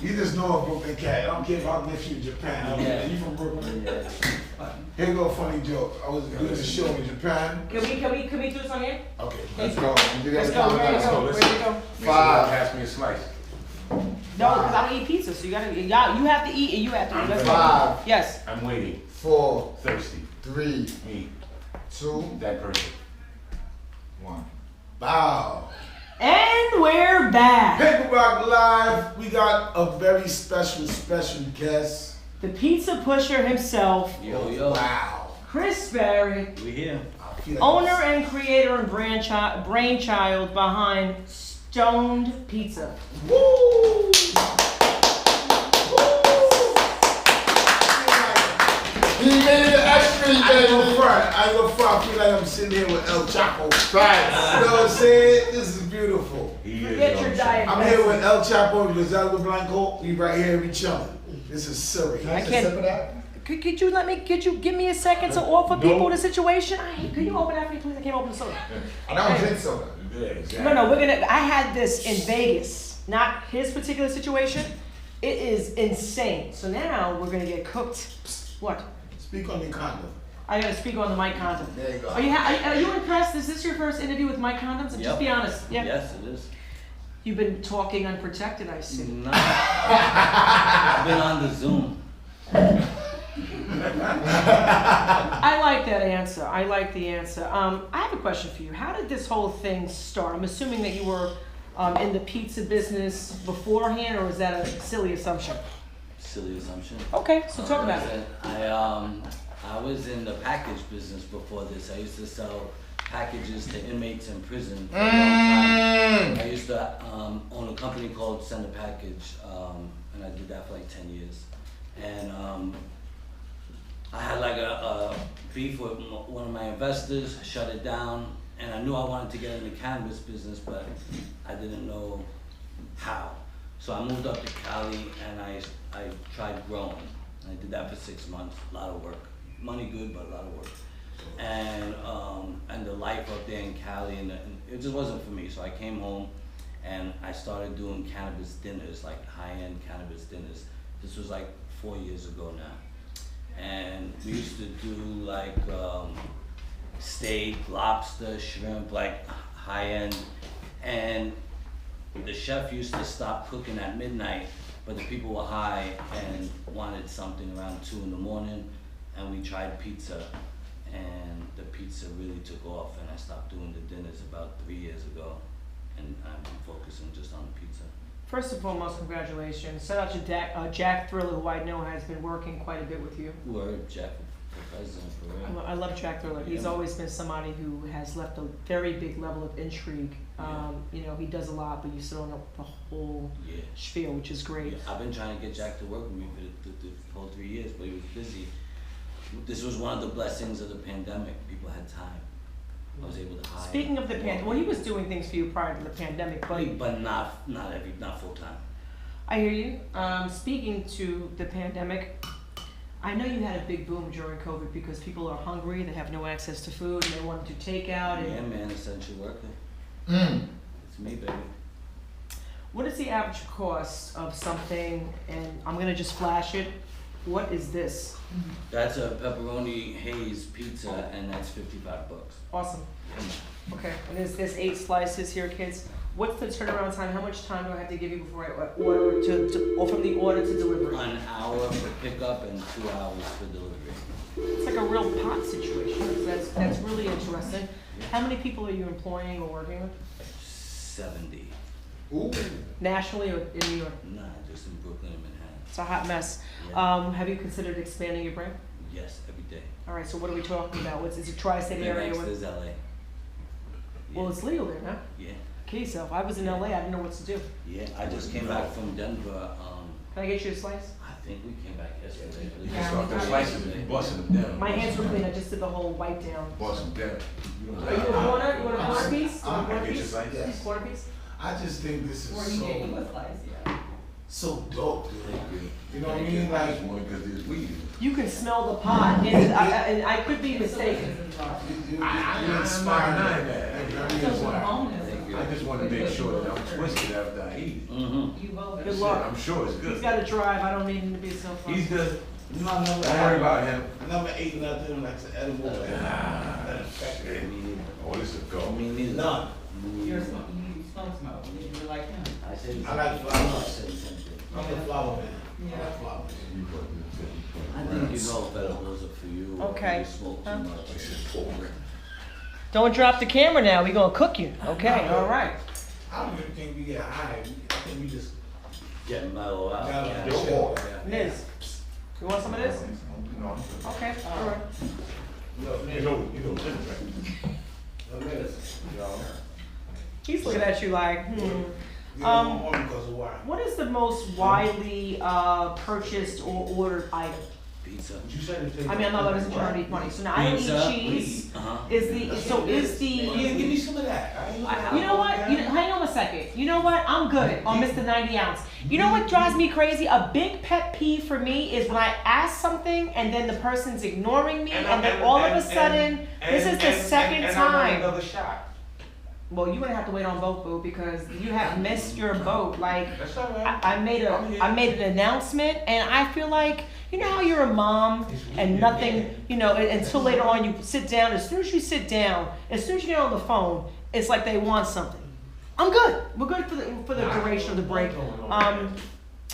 You just know a Brooklyn cat. I don't care if I met you in Japan. Yeah. You from Brooklyn? Yeah. Here you go, funny joke. I was doing a show in Japan. Can we do this on here? Okay. Let's go. Let's go. Where you go? 5. Pass me a slice. No, because I don't eat pizza, so you have to eat and you have to eat. Let's 5. Go. Yes. I'm waiting. 4. Thirsty. 3. Me. 2. That person. 1. Wow. And we're back. Paperrocklive. We got a very special guest. The pizza pusher himself. Yo. Wow. Chris Barrett. We here. Owner and creator and brainchild behind Stoned Pizza. Woo! He made it extra, I ain't gonna front. I feel like I'm sitting here with El Chapo. Right. You know what I'm saying? This is beautiful. Forget your diet. I'm here with El Chapo and Gonzalo Blanco. We right here, we chilling. This is silly. I can't. Could you give me a second to offer people the situation? Could you open that for me, please? I can't open the soda. I don't drink soda. Yeah, exactly. No, I had this in Vegas, not his particular situation. It is insane. So now we're gonna get cooked. What? Speak on your condom. I gotta speak on the Mike condom. There you go. Are you impressed? Is this your first interview with Mike condoms? Just be honest. Yeah. Yes, it is. You've been talking unprotected, I see. No. I've been on the Zoom. I like that answer. I like the answer. I have a question for you. How did this whole thing start? I'm assuming that you were in the pizza business beforehand, or is that a silly assumption? Silly assumption. Okay, so talk about it. I was in the package business before this. I used to sell packages to inmates in prison for a long time. I used to own a company called Send a Package, and I did that for like 10 years. And I had like a beef with one of my investors, shut it down, and I knew I wanted to get in the cannabis business, but I didn't know how. So I moved up to Cali and I tried growing. I did that for 6 months, a lot of work. Money good, but a lot of work. And the life up there in Cali, and it just wasn't for me. So I came home and I started doing cannabis dinners, like high-end cannabis dinners. This was like 4 years ago now. And we used to do like steak, lobster, shrimp, like high-end. And the chef used to stop cooking at midnight, but the people were high and wanted something around 2 in the morning. And we tried pizza, and the pizza really took off, and I stopped doing the dinners about 3 years ago, and I'm focusing just on the pizza. First and foremost, congratulations. Shout out to Jack Thriller, who I know has been working quite a bit with you. Word, Jack, for president, for real. I love Jack Thriller. He's always been somebody who has left a very big level of intrigue. You know, he does a lot, but you still don't know the whole spiel, which is great. Yeah, I've been trying to get Jack to work with me for the whole 3 years, but he was busy. This was one of the blessings of the pandemic. People had time. I was able to hire. Speaking of the pandemic, well, he was doing things for you prior to the pandemic, but not full time. I hear you. Speaking to the pandemic, I know you had a big boom during COVID because people are hungry, they have no access to food, and they want to take out. Yeah, man, essential worker. It's me, baby. What is the average cost of something? And I'm gonna just flash it. What is this? That's a pepperoni haze pizza, and that's $55. Awesome. Okay, and there's 8 slices here, kids. What's the turnaround time? How much time do I have to give you before I order or from the order to delivery? 1 hour for pickup and 2 hours for delivery. It's like a real pot situation. That's really interesting. How many people are you employing or working with? 70. Ooh. Nationally or in New York? Nah, just in Brooklyn and Manhattan. It's a hot mess. Yeah. Have you considered expanding your brand? Yes, every day. All right, so what are we talking about? Is it tri-state area? Next is LA. Yeah. Well, it's legal there, huh? Yeah. Okay, so if I was in LA, I didn't know what to do. Yeah, I just came back from Denver. Can I get you a slice? I think we came back yesterday. Yeah, start the slices and busting them down. My hands were clean. I just did the whole wipe down. Busting them down. Are you a corner? You want a quarter piece? I'll get your slice. Yes. Quarter piece? I just think this Or is you gave him a slice, yeah. so dope, dude. You know what I Thank mean? you. Like, Just wanted because there's weed in it. You can smell the pot, and I could be mistaken. you're inspiring that. That's a bonus. I just want to make sure that I'm twisted after I eat it. Mm-hmm. Good luck. I'm sure it's He's good. got to drive. I don't need him to be so far. He's good. You know, I never Don't worry about him. I never ate nothing like an edible. That affected me. Oh, this is I go. mean, neither. None. You're you smoke. You're like him. I said I like flowers. I said the same thing. I'm a flower man. I Yeah. like flowers. I think you know vegetables are for you. Okay. You smoke too Huh? much. Don't drop the camera now. We're gonna cook you. Okay. All right. I don't even think we get high. I think we just Getting mellow out. got Yeah. a chill. Liz, you want some of this? No, Okay. All right. Look, you know, look, He's looking at you like, You Um, don't want me because of why? What is the most widely purchased or ordered item? Pizza. You said it. I mean, I'm not letting trying to eat money. So now I don't Pizza. eat cheese. Uh-huh. Is the Yeah, give me some of that. you know what? Hang on a second. You know what? I'm good on Mr. 90 ounce. You know what drives me crazy? A big pet peeve for me is when I ask something and then the person's ignoring me, and then all of a sudden, this is the second time. Another shot. Well, you're gonna have to wait on both, boo, because you have missed your boat. Like, That's all right. I made an announcement, and I feel like, you know how you're a mom and nothing, you know, until later on you sit down. As soon as you sit down, as soon as you get on the phone, it's like they want something. I'm good. We're good for the duration of the break.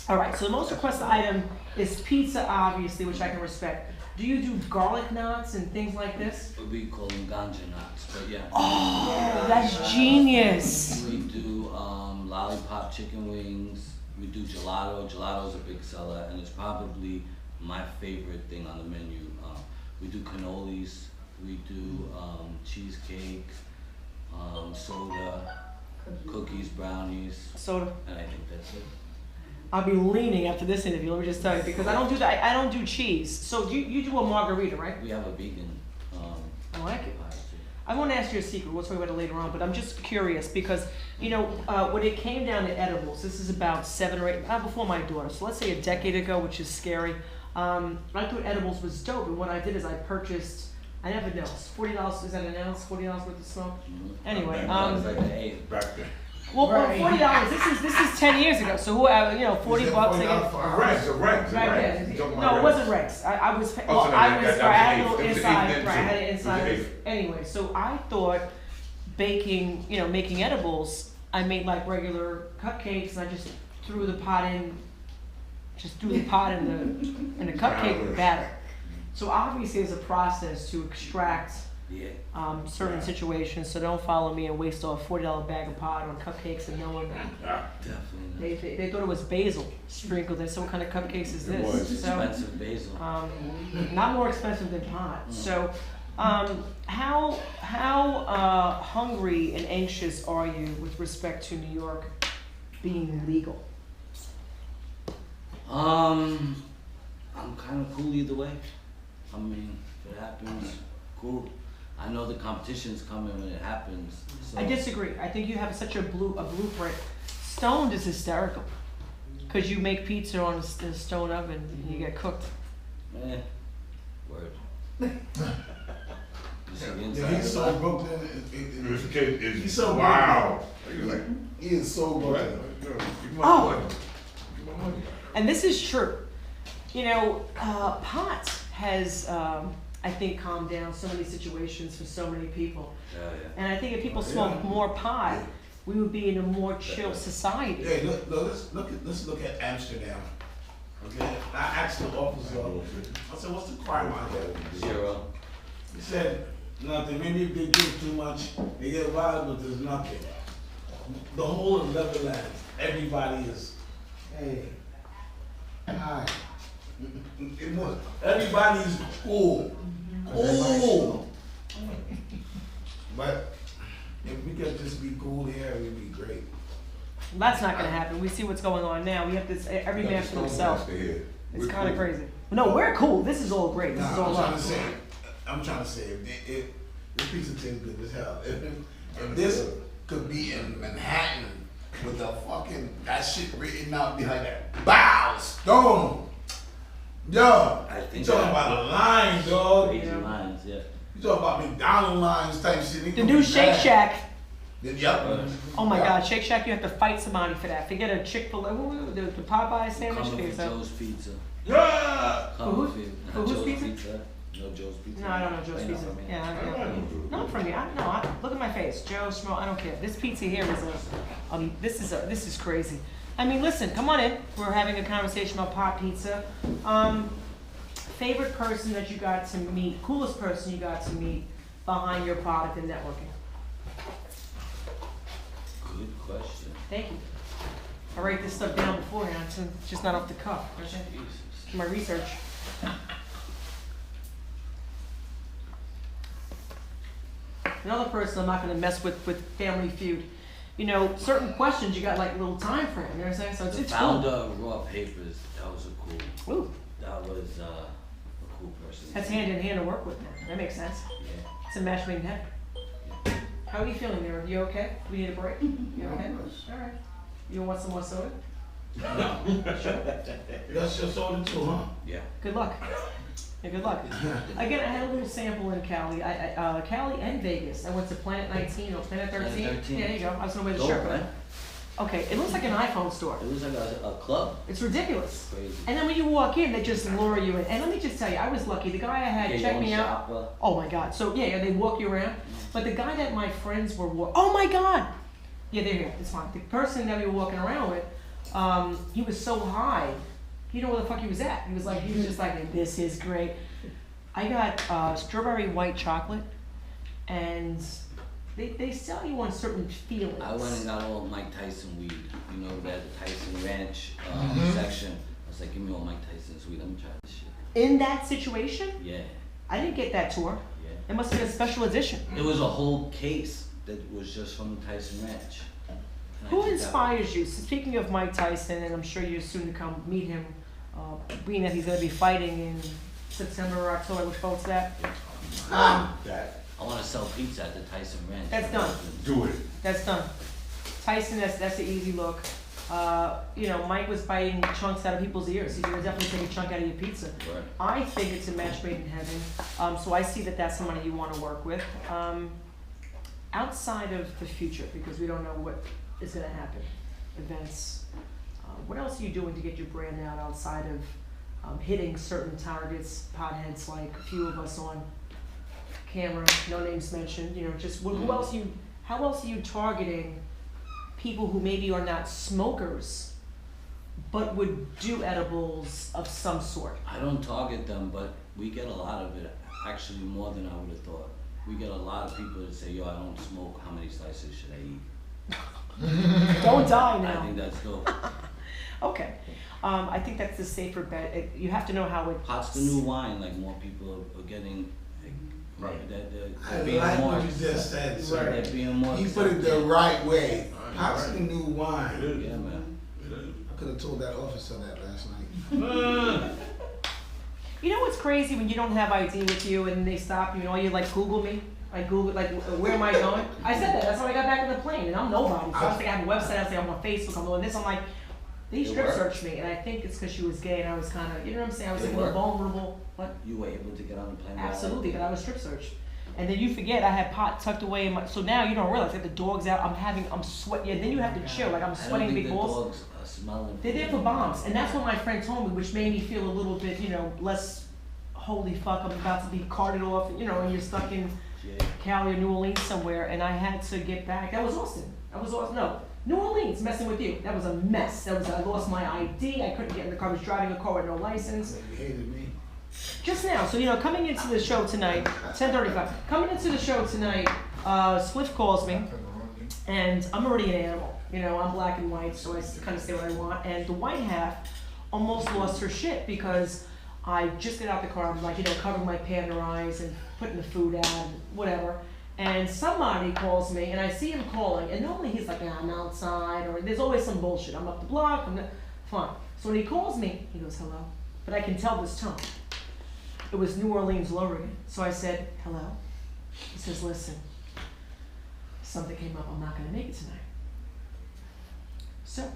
All right. So the most requested item is pizza, obviously, which I can respect. Do you do garlic knots and things like this? We call them ganja nuts, but yeah. Oh, that's genius. We do lollipop chicken wings. We do gelato. Gelato's a big seller, and it's probably my favorite thing on the menu. We do cannolis. We do cheesecake, soda, cookies, brownies, Soda. and I think that's it. I'll be leaning after this interview. Let me just tell you, because I don't do that. I don't do cheese. So you do a margarita, right? We have a vegan I like it. pie too. I want to ask you a secret. We'll talk about it later on, but I'm just curious because, you know, when it came down to edibles, this is about 7 or 8, before my daughter, so let's say a decade ago, which is scary. I thought edibles was dope, and what I did is I purchased, I never know, $40, is that an ounce, $40 worth of smoke? Anyway, It's like the eight. Back then. well, $40, this is 10 years ago, so who, you know, 40 bucks. I get- Rex. Right, no, it wasn't Rex. I was, Oh, well, so I that- was, that I had was a little eighth. It was inside, eighth right, I had it then, inside. too. It was Anyway, so I thought baking, you know, making edibles, I made like regular cupcakes, and I just threw the pot in, in the cupcake batter. So obviously there's a process to extract Yeah. certain situations, so don't follow me and waste a $40 bag of pot on cupcakes and no one. Definitely not. They thought it was basil sprinkled. They said, what kind of cupcakes is this? was. So, Expensive basil. not more expensive than pot. So, how hungry and anxious are you with respect to New York being legal? I'm kind of cool either way. I mean, if it happens, cool. I know the competition's coming when it happens. So. I disagree. I think you have such a blueprint. Stoned is hysterical because you make pizza on a stone oven and you get cooked. Word. You see the Yeah, inside he's so of it? broke This kid is He's so wow. He was like, He is so what? broke. Give me my Oh. money. Give me my money. And this is true. You know, pot has, I think, calmed down so many situations for so many people. Yeah, yeah. And I think if people smoked more pot, we would be in a more chill society. Hey, let's look at Amsterdam. Okay, I asked the officer. I said, "What's the crime out there?" 0. He said, "Nothing. Maybe if they drink too much, they get wild, but there's nothing." The whole of Netherlands, everybody is, hey, hi. Everybody's cool. Cool. But if we could just be cool here, it would be great. That's not gonna happen. We see what's going on now. We have this, every man for himself. It's kind of crazy. No, we're cool. This is all great. This is all I'm love. trying to say, if this piece of tastes good as hell. If this could be in Manhattan with the fucking, that shit written out behind that, bow, stone. Yo, I you think talking that- about a line, dog. Crazy lines, yeah. You talking about McDonald's lines type shit. The new Shake Shack. Yep. Oh my God, Shake Shack, you have to fight somebody for that. Forget a Chick-fil-A, the Popeye sandwich Coming for pizza. Joe's Pizza. Yeah! Coming who's- for for who's Joe's pizza? No Joe's Pizza. No, I don't know Joe's Ain't not Pizza. from here. Yeah, I yeah. don't know. Not from me. Look at my face. Joe Schmo. I don't care. This pizza here is this is crazy. I mean, listen. Come on in. We're having a conversation about pot pizza. Favorite person that you got to meet? Coolest person you got to meet behind your product and networking? Good question. Thank you. I write this stuff down beforehand. So it's just not off the cuff. Jesus. My research. Another person I'm not going to mess with Family Feud. You know, certain questions you got like a little time frame. You know what I'm saying? So The it's founder cool. of Raw Papers, that was a cool. Ooh, That was a cool person. that's hand in hand to work with now. That makes sense. Yeah. It's a match made in heaven. How are you feeling there? You okay? We need a break? You okay? All right. You want some more soda? That's your soda too, huh? Yeah. Good luck. Yeah, good luck. Again, I had a little sample in Cali. Cali and Vegas. I went to Planet 19 or Planet 13. Planet 13. Yeah, there you go. I was gonna wear the Dope, shirt. right? Okay, it looks like an iPhone store. It was like a club. It's ridiculous. Crazy. And then when you walk in, they just lure you in. And let me just tell you, I was lucky. The guy I had Get check your own me out. shopper. Oh my God. So yeah, they walk you around. But the guy that my friends were oh my God. Yeah, they're here. It's fine. The person that we were walking around with, he was so high. He didn't know where the fuck he was at. He was just like, this is great. I got strawberry white chocolate, and they sell you on certain feelings. I went and got all Mike Tyson weed. You know, that Tyson Ranch section. I was like, give me all Mike Tyson's weed. Let me try this shit. In that situation, Yeah. I didn't get that tour. Yeah. It must have been a special edition. It was a whole case that was just from the Tyson Ranch. And I Who think that- inspires you? So speaking of Mike Tyson, and I'm sure you're soon to come meet him, being that he's going to be fighting in September or October, which vote's that? That. I want to sell pizza at the Tyson Ranch. That's done. Do it. That's done. Tyson, that's an easy look. You know, Mike was biting chunks out of people's ears. He's gonna definitely take a chunk out of your pizza. Right. I think it's a match made in heaven. So I see that that's somebody you want to work with. Outside of the future, because we don't know what is gonna happen, events. What else are you doing to get your brand out outside of hitting certain targets, potheads like a few of us on camera, no names mentioned, you know, just who else how else are you targeting people who maybe are not smokers, but would do edibles of some sort? I don't target them, but we get a lot of it, actually more than I would have thought. We get a lot of people that say, yo, I don't smoke, how many slices should I eat? Don't die now. I think that's dope. Okay. I think that's the safer bet. You have to know how it. Pot's the new wine, like more people are getting, like, Right. they're I being like more, what you just said, sir. they're being more. He put it the right way. Right, Pop's right. the new It wine. is. Yeah, man. It is. I could have told that officer that last night. You know what's crazy when you don't have ID with you and they stop you and all you like Google me? Like Google, like where am I going? I said that. That's how I got back on the plane, and I'm nobody. So I was like, I have a website. I was like, I'm on Facebook. I'm doing this. I'm like, they It strip worked. searched me, and I think it's because she was gay, and I was kind of, you know what I'm saying? I was It like a little worked. vulnerable. What? You were able to get on the plane. without Absolutely, it? but I was strip searched. And then you forget I had pot tucked away in my. So now you don't realize that the dog's out. I'm sweating. Yeah, then you have to chill. Like I'm I don't sweating think big the balls. dogs are smelling. They're there for bombs, and that's what my friend told me, which made me feel a little bit, you know, less. Holy fuck! I'm about to be carted off. You know, and you're stuck in Yeah. Cali or New Orleans somewhere, and I had to get back. That was Austin. No, New Orleans. Messing with you. That was a mess. I lost my ID. I couldn't get in the car. I was driving a car with no license. You hated me. Just now, so you know, coming into the show tonight, 10:35. Coming into the show tonight, Swift calls me, and I'm already an animal. You know, I'm black and white, so I kind of say what I want. And the white half almost lost her shit because I just get out the car. I'm like, you know, covering my pan in her eyes and putting the food out and whatever. And somebody calls me, and I see him calling, and normally he's like, I'm outside, or there's always some bullshit. I'm up the block. Fine. So when he calls me, he goes, hello. But I can tell this tone. It was New Orleans all over again. So I said, hello. He says, listen, something came up. I'm not going to make it tonight. So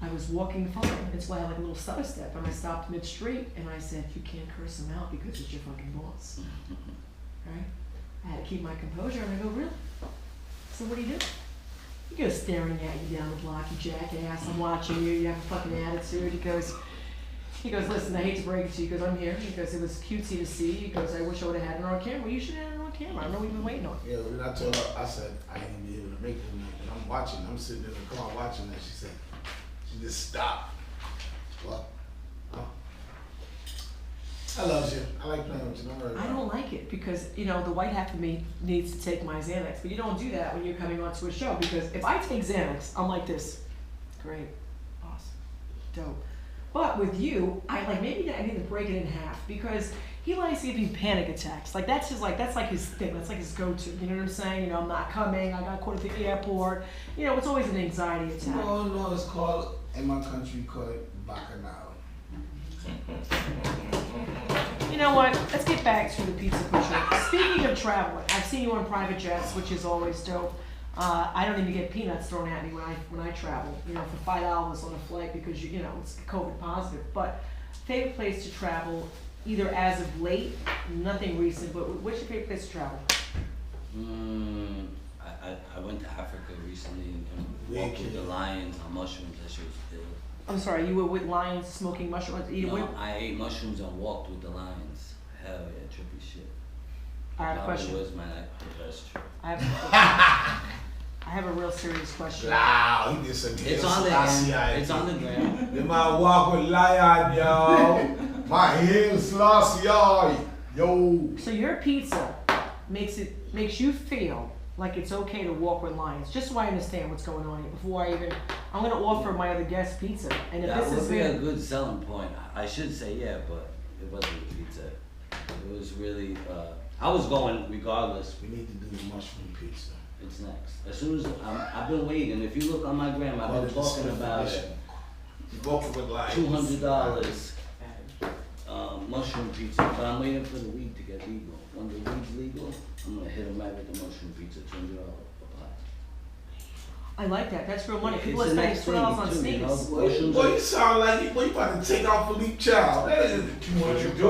I was walking fine. That's why I had like a little stutter step. And I stopped mid-street, and I said, you can't curse him out because it's your fucking boss. Right? I had to keep my composure, and I go, really? So what do you do? He goes staring at you down the block, you jackass. I'm watching you. You have a fucking attitude. He goes, listen, I hate to break it to you. He goes, I'm here. He goes, it was cutesy to see. He goes, I wish I would have had it on camera. You should have had it on camera. I know we've been waiting on it. Yeah, when I told her, I said, I ain't gonna be able to make it tonight. And I'm watching, I'm sitting in the car watching that. She said, she just stopped. What? Oh. I love you. I like playing with you. Don't worry about I don't like it because, the white half of me needs to take my Xanax. But you don't do that when you're coming onto a show because if I take Xanax, I'm like this. Great. Awesome. Dope. But with you, maybe I need to break it in half because he likes giving panic attacks. That's his thing. That's like his go-to. You know what I'm saying? I'm not coming. I got caught at the airport. It's always an anxiety attack. No, it's called, in my country, called it bacchanal. You know what? Let's get back to the pizza pusher. Speaking of traveling, I've seen you on private jets, which is always dope. I don't even get peanuts thrown at me when I travel, for $5 on a flight because it's COVID positive. But favorite place to travel, either as of late, nothing recent, but what's your favorite place to travel? I went to Africa recently and walked with the lions on mushrooms. That shit was ill. I'm sorry, you were with lions smoking mushrooms? I ate mushrooms and walked with the lions. Hell yeah, trippy shit. I have a question. Was my best trip. I have a real serious question. Wow, he did some It's on the gram. It's on the gram. You might walk with lion, yo. My heels lost, y'all. Yo. So your pizza makes you feel like it's okay to walk with lions, just so I understand what's going on here. Before I'm going to offer my other guest pizza. And if That this would is be a good selling point. I should say yeah, but it wasn't a pizza. It was really, I was going regardless. We need to do the mushroom pizza. It's next. As soon as, I've been waiting. If you look on my gram, I've been talking about it. Walking with lions. $200 mushroom pizza, but I'm waiting for the weed to get legal. When the weed's legal, I'm gonna hit them right with the mushroom pizza, $200 a pie. I like that. That's real money. It's People are the spending next $2 on thing, you know, sneakers. mushrooms Boy, are- you sound like you about to take out Philippe Child. That is What you do?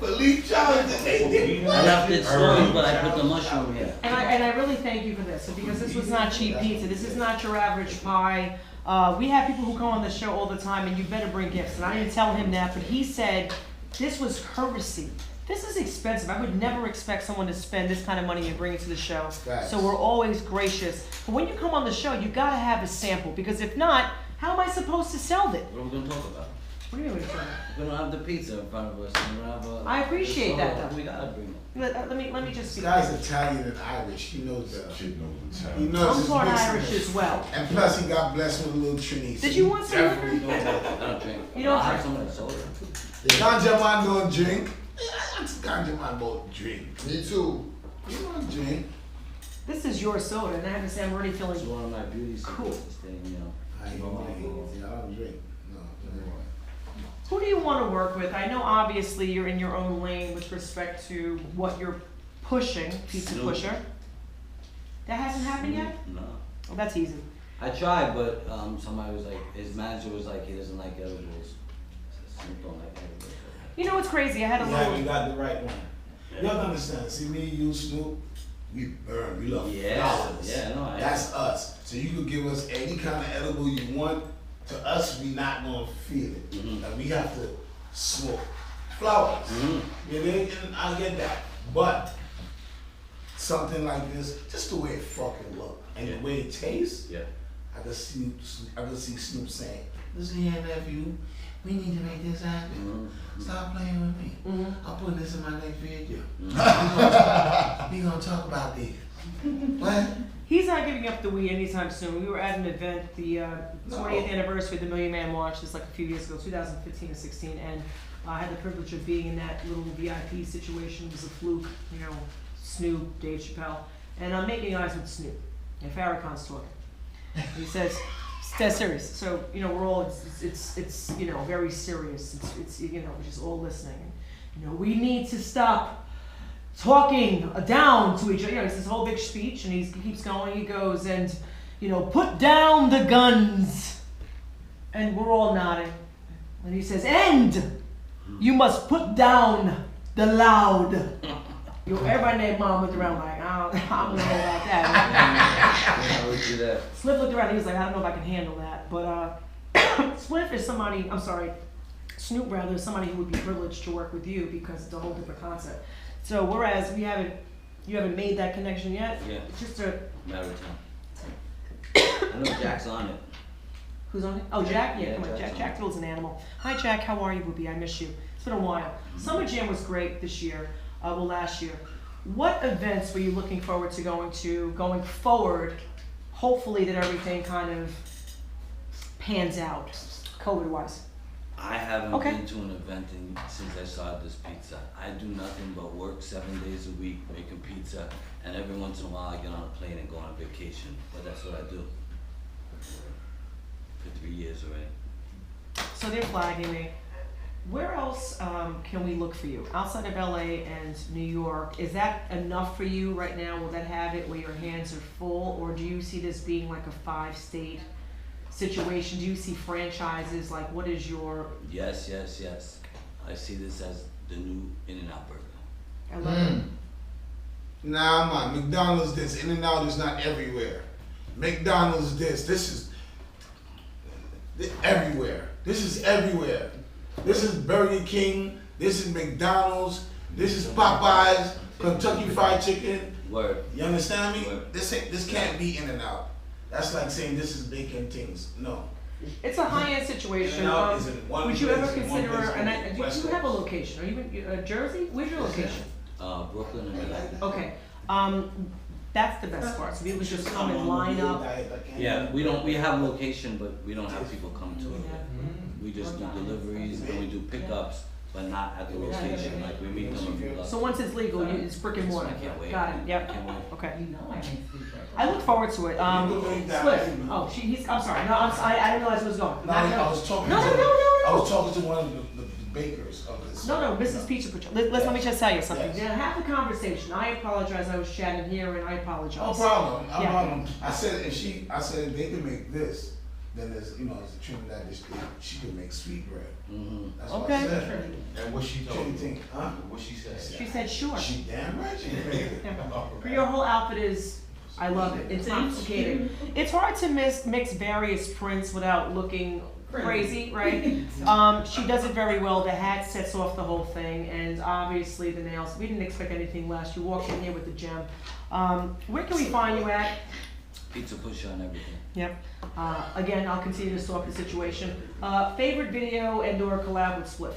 Philippe Child. I left it story, but I put the mushroom here. And I really thank you for this, because this was not cheap pizza. This is not your average pie. We have people who come on the show all the time, and you better bring gifts. And I didn't tell him that, but he said this was courtesy. This is expensive. I would never expect someone to spend this kind of money and bring it to the show. Facts. So we're always gracious. But when you come on the show, you gotta have a sample, because if not, how am I supposed to sell it? What are we gonna talk about? What do you mean? What are you talking We don't have the pizza in front of us. We don't have a. I appreciate that, though. We gotta bring it. about? Let me just This be guy's clear. Italian and Irish. He knows that. Shit knows He Italian. knows I'm his part mixing. Irish as well. And plus, he got blessed with a little Trini. Did you want some Definitely liquor? knows that. I don't drink. You don't I have drink? some of the soda. Ganja man don't drink. Ganja man don't drink. Me too. You don't drink. This is your soda, and I have to say I'm already feeling. It's one of my beauty Cool. secrets thing, you know. I ain't gonna drink. I don't drink. No. Who do you want to work with? I know obviously you're in your own lane with respect to what you're pushing, pizza Snoop. pusher. That hasn't happened yet? No. Well, that's easy. I tried, but somebody was like, his manager was like, he doesn't like edibles. Snoop don't like edibles. You know what's crazy? I had a Yeah, we little. got the right one. You have to understand. See me, you, Snoop, we burn. We love Yeah, flowers. yeah, no, I- That's us. So you could give us any kind of edible you want. To us, we not gonna feel it. Mhm. Like, we have to smoke flowers. Mhm. You know, and I get that. But something like this, just the way it fucking look and Yeah. the way it tastes, Yeah. I can see Snoop saying, "Listen here, nephew, we need to make this happen. Stop playing with me. I'm putting this in my next video. We gonna talk about this. What? He's not giving up the weed anytime soon. We were at an event, the 20th anniversary of the Million Man March, just like a few years ago, 2015 or 16, and I had the privilege of being in that little VIP situation. It was a fluke, you know, Snoop, Dave Chappelle, and I'm making eyes with Snoop, and Farrakhan's talking. He says, it's dead serious. So, you know, we're all, it's you know, very serious. It's you know, we're just all listening. And, you know, we need to stop talking down to each other. You know, it's this whole big speech, and he keeps going. He goes, and, you know, put down the guns. And we're all nodding. And he says, and you must put down the loud. You know, everybody named Mom went around like, I don't know about that. I would do that. Spliff looked around, he was like, I don't know if I can handle that. But Spliff is somebody, Snoop rather, is somebody who would be privileged to work with you because it's a whole different concept. So whereas you haven't made that connection yet, Yeah. it's just a, Matter of time. I know Jack's on it. who's on it? Oh, Jack? Yeah, Yeah, come on, Jack's Jack on it. Thrill's an animal. Hi Jack, how are you, Booby? I miss you. It's been a while. Summer Jam was great this year, last year. What events were you looking forward to going forward, hopefully that everything kind of pans out, COVID-wise? I haven't Okay. been to an event since I started this pizza. I do nothing but work 7 days a week making pizza, and every once in a while I get on a plane and go on vacation. But that's what I do for 3 years already. So they're flagging me. Where else can we look for you? Outside of LA and New York, is that enough for you right now? Will that have it where your hands are full? Or do you see this being like a 5-state situation? Do you see franchises? Like, what is your... Yes. I see this as the new In-N-Out burger. I love it. Nah, man. McDonald's this. In-N-Out is not everywhere. McDonald's this. This is everywhere. This is everywhere. This is Burger King. This is McDonald's. This is Popeyes. Kentucky Fried Chicken. Word. You understand me? Word. This can't be In-N-Out. That's like saying this is Bacon Things. No. It's a high-end situation. In-N-Out is in one Would you ever place, one consider, place and only, do West you have a Coast. location? Are you in Jersey? Where's your location? Brooklyn and Manhattan. Okay. That's the best part. So people just come and line up. Yeah, we have location, but we don't have people come to it yet. We just do deliveries and we do pickups, but not at the location, like we meet them if we love. So once it's legal, it's brick and mortar. I can't wait. Got it. Yep. Can't wait. Okay. You know I can't sleep right I look forward to it. Spliff. Oh, I'm sorry. No, I didn't realize it was going. No, I was talking No, to no, no, no, I no. was talking to one of the bakers of this. No, Mrs. Pizza Patrol. Let me just tell you something. Yes. Yeah, have the conversation. I apologize. I was chatting here, and I apologize. No problem. No Yeah. problem. I said if they can make this, then there's it's a Trinidad dish. She can make sweet bread. Mm-hmm. That's what Okay. I said. And what she told What do you you? think? Huh? What she said? She said sure. She damn right she can make it. Yeah. Your whole outfit is, I love it. It's complicated. It's hard to mix various prints without looking crazy, right? She does it very well. The hat sets off the whole thing, and obviously the nails. We didn't expect anything less. You walked in here with the gem. Where can we find you at? Pizza pusha and everything. Yep. Again, I'll continue to stalk the situation. Favorite video and/or collab with Spliff?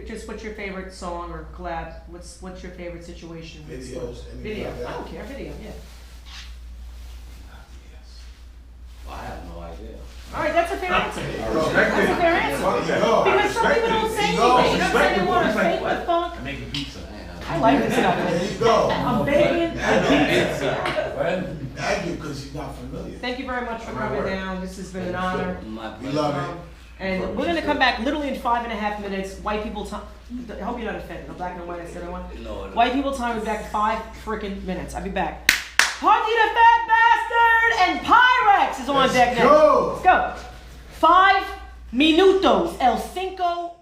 Just what's your favorite song or collab? What's your favorite situation with Spliff? Videos. anything Video. like that. I don't care. Video. Yeah. Well, I have no idea. All right, that's a fair answer. respect That's a fair answer. Fuck you, go. Because some people don't say anything. You don't say they want to fake the funk. I'm making pizza. I like this stuff. There you go. I'm baking. Thank you, because she's not familiar. Thank you very much for coming down. This has been an honor. My We love it. And we're gonna come back literally in 5.5 minutes. White people time. I hope you're not offended. I'm black and white. I said I want. No. White people time. We'll be back in 5 freaking minutes. I'll be back. Hardy the Fat Bastard and Pyrex is on deck now. Go. Let's go. 5 minutos. El cinco